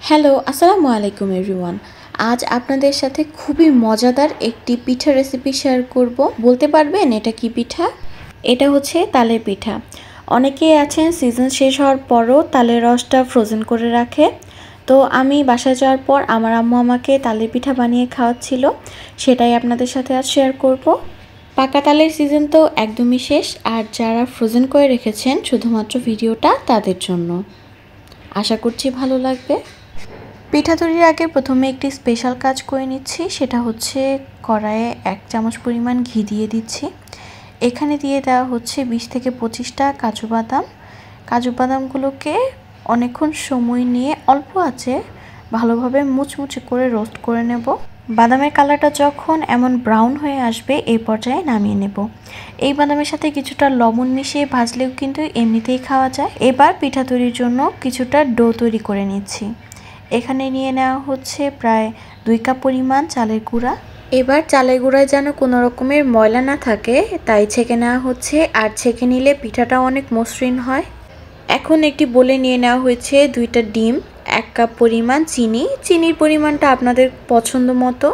Hello, আসসালামু আলাইকুম everyone. আজ আপনাদের সাথে খুবই মজাদার একটি পিঠা রেসিপি শেয়ার করব। বলতে পারবেন এটা কি পিঠা? এটা হচ্ছে তালের পিঠা। অনেকেই আছেন সিজন শেষ হওয়ার পরও তালের রসটা ফ্রোজেন করে রাখে। তো আমি বাসায় যাওয়ার পর আমার আম্মু আমাকে তালের পিঠা বানিয়ে খাওয়াচ্ছিল, সেটাই আপনাদের সাথে আজ শেয়ার করব। পাকা তালের সিজন তো একদমই শেষ, আর যারা ফ্রোজেন করে রেখেছেন শুধুমাত্র ভিডিওটা তাদের জন্য। আশা করছি ভালো লাগবে। পিঠা তৈরির আগে প্রথমে একটি স্পেশাল কাজ করে নিচ্ছি, সেটা হচ্ছে কড়াইয়ে 1 চামচ পরিমাণ ঘি দিয়ে দিচ্ছি। এখানে দিয়ে দেওয়া হচ্ছে 20 থেকে 25টা কাজু বাদাম। কাজু বাদামগুলোকে অনেকক্ষণ সময় নিয়ে অল্প আঁচে ভালোভাবে মুচমুচে করে রোস্ট করে নেব। বাদামের কালারটা যখন এমন ব্রাউন হয়ে আসবে এই পর্যায়ে নামিয়ে নেব। এই বাদামের সাথে কিছুটা লবণ মিশিয়ে ভাজলেও কিন্তু এমনিতেই খাওয়া যায়। এবার পিঠা তৈরির জন্য কিছুটা ডো তৈরি করে নিচ্ছি। এখানে নিয়ে নেওয়া হচ্ছে প্রায় 2 কাপ পরিমাণ চালের গুঁড়া। এবার চালের গুঁড়ায় যেন কোনো রকমের ময়লা না থাকে তাই ছেঁকে নেওয়া হচ্ছে, আর ছেঁকে নিলে পিঠাটা অনেক মসৃণ হয়। এখন একটি বোলে নিয়ে নেওয়া হয়েছে 2টা ডিম, 1 কাপ পরিমাণ চিনি। চিনির পরিমাণটা আপনাদের পছন্দ মতো।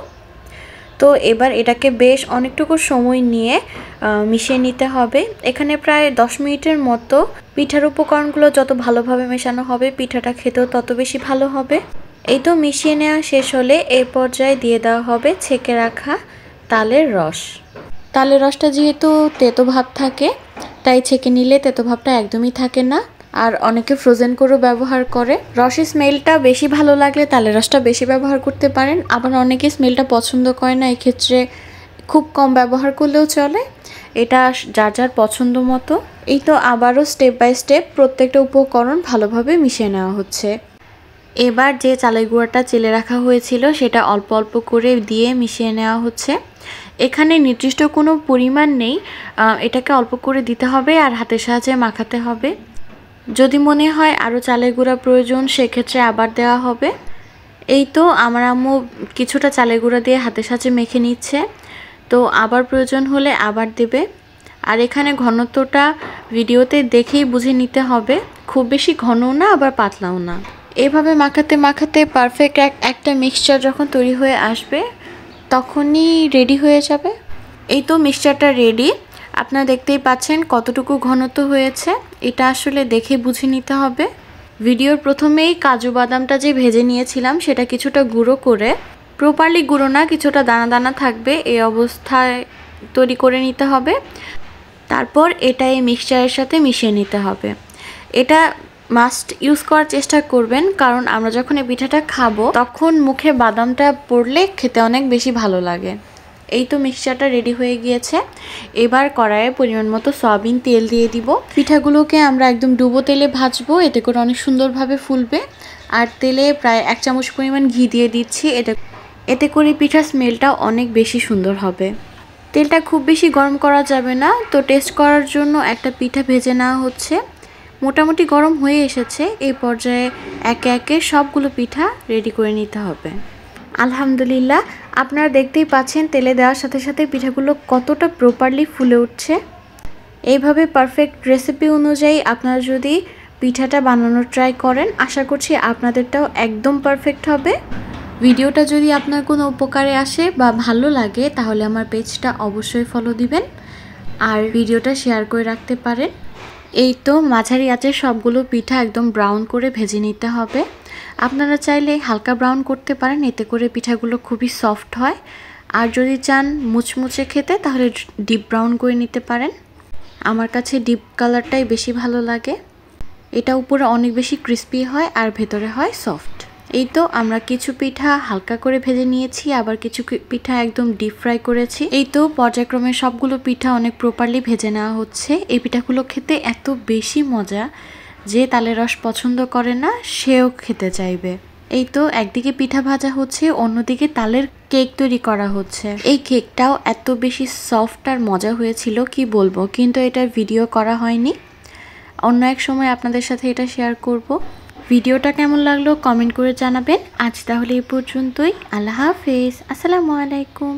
তো এবার এটাকে বেশ অনেকটুকু সময় নিয়ে মিশিয়ে নিতে হবে। এখানে প্রায় 10 মিনিটের মতো। পিঠার উপকরণগুলো যত ভালোভাবে মেশানো হবে পিঠাটা খেতেও তত বেশি ভালো হবে। এই তো মিশিয়ে নেওয়া শেষ হলে এই পর্যায়ে দিয়ে দেওয়া হবে ছেঁকে রাখা তালের রস। তালের রসটা যেহেতু তেতো ভাব থাকে তাই ছেঁকে নিলে তেতো ভাবটা একদমই থাকে না, আর অনেকে ফ্রোজেন করেও ব্যবহার করে। রসের স্মেলটা বেশি ভালো লাগলে তালের রসটা বেশি ব্যবহার করতে পারেন, আবার অনেকে স্মেলটা পছন্দ করে না, এক্ষেত্রে খুব কম ব্যবহার করলেও চলে। এটা যার যার পছন্দ মতো। এই তো আবারও স্টেপ বাই স্টেপ প্রত্যেকটা উপকরণ ভালোভাবে মিশিয়ে নেওয়া হচ্ছে। এবার যে চালের গুঁড়াটা চেলে রাখা হয়েছিল সেটা অল্প অল্প করে দিয়ে মিশিয়ে নেওয়া হচ্ছে। এখানে নির্দিষ্ট কোনো পরিমাণ নেই, এটাকে অল্প করে দিতে হবে আর হাতের সাহায্যে মাখাতে হবে। যদি মনে হয় আরও চালের গুঁড়া প্রয়োজন সেক্ষেত্রে আবার দেওয়া হবে। এই তো আমার আম্মু কিছুটা চালের গুঁড়া দিয়ে হাতের সাহায্যে মেখে নিচ্ছে, তো আবার প্রয়োজন হলে আবার দেবে। আর এখানে ঘনত্বটা ভিডিওতে দেখেই বুঝে নিতে হবে, খুব বেশি ঘনও না আবার পাতলাও না। এভাবে মাখাতে মাখাতে পারফেক্ট একটা মিক্সচার যখন তৈরি হয়ে আসবে তখনই রেডি হয়ে যাবে। এই তো মিক্সচারটা রেডি। আপনারা দেখতেই পাচ্ছেন কতটুকু ঘনত্ব হয়েছে, এটা আসলে দেখে বুঝে নিতে হবে। ভিডিওর প্রথমেই কাজু বাদামটা যে ভেজে নিয়েছিলাম সেটা কিছুটা গুঁড়ো করে, প্রপারলি গুঁড়ো না, কিছুটা দানা দানা থাকবে এই অবস্থায় তৈরি করে নিতে হবে। তারপর এটা এই মিক্সচারের সাথে মিশিয়ে নিতে হবে। এটা মাস্ট ইউজ করার চেষ্টা করবেন, কারণ আমরা যখন এই পিঠাটা খাবো তখন মুখে বাদামটা পড়লে খেতে অনেক বেশি ভালো লাগে। এই তো মিক্সচারটা রেডি হয়ে গিয়েছে। এবার কড়াইয়ে পরিমাণ মতো সয়াবিন তেল দিয়ে দিব। পিঠাগুলোকে আমরা একদম ডুবো তেলে ভাজবো, এতে করে অনেক সুন্দরভাবে ফুলবে। আর তেলে প্রায় 1 চামচ পরিমাণ ঘি দিয়ে দিচ্ছি, এতে করে পিঠার স্মেলটা অনেক বেশি সুন্দর হবে। তেলটা খুব বেশি গরম করা যাবে না, তো টেস্ট করার জন্য একটা পিঠা ভেজে নেওয়া হচ্ছে। মোটামুটি গরম হয়ে এসেছে, এই পর্যায়ে একে একে সবগুলো পিঠা রেডি করে নিতে হবে। আলহামদুলিল্লাহ, আপনারা দেখতেই পাচ্ছেন তেলে দেওয়ার সাথে সাথে পিঠাগুলো কতটা প্রপারলি ফুলে উঠছে। এইভাবে পারফেক্ট রেসিপি অনুযায়ী আপনারা যদি পিঠাটা বানানোর ট্রাই করেন আশা করছি আপনাদেরটাও একদম পারফেক্ট হবে। ভিডিওটা যদি আপনার কোনো উপকারে আসে বা ভালো লাগে তাহলে আমার পেজটা অবশ্যই ফলো দিবেন, আর ভিডিওটা শেয়ার করে রাখতে পারেন। এই তো মাঝারি আঁচে সবগুলো পিঠা একদম ব্রাউন করে ভেজে নিতে হবে। আপনারা চাইলে হালকা ব্রাউন করতে পারেন, এতে করে পিঠাগুলো খুবই সফট হয়। আর যদি চান মুচমুচে খেতে তাহলে ডিপ ব্রাউন করে নিতে পারেন। আমার কাছে ডিপ কালারটাই বেশি ভালো লাগে, এটা উপরে অনেক বেশি ক্রিস্পি হয় আর ভেতরে হয় সফট। এই তো আমরা কিছু পিঠা হালকা করে ভেজে নিয়েছি, আবার কিছু পিঠা একদম ডিপ ফ্রাই করেছি। এই তো পর্যায়ক্রমে সবগুলো পিঠা অনেক প্রপারলি ভেজে নেওয়া হচ্ছে। এই পিঠাগুলো খেতে এত বেশি মজা, যে তালের রস পছন্দ করে না সেও খেতে চাইবে। এই তো একদিকে পিঠা ভাজা হচ্ছে, অন্যদিকে তালের কেক তৈরি করা হচ্ছে। এই কেকটাও এত বেশি সফট আর মজা হয়েছিল কি বলবো, কিন্তু এটার ভিডিও করা হয়নি। অন্য এক সময় আপনাদের সাথে এটা শেয়ার করব। ভিডিওটা কেমন লাগলো কমেন্ট করে জানাবেন। আজ তাহলে এই পর্যন্তই। আল্লাহ হাফেজ, আসসালামু আলাইকুম।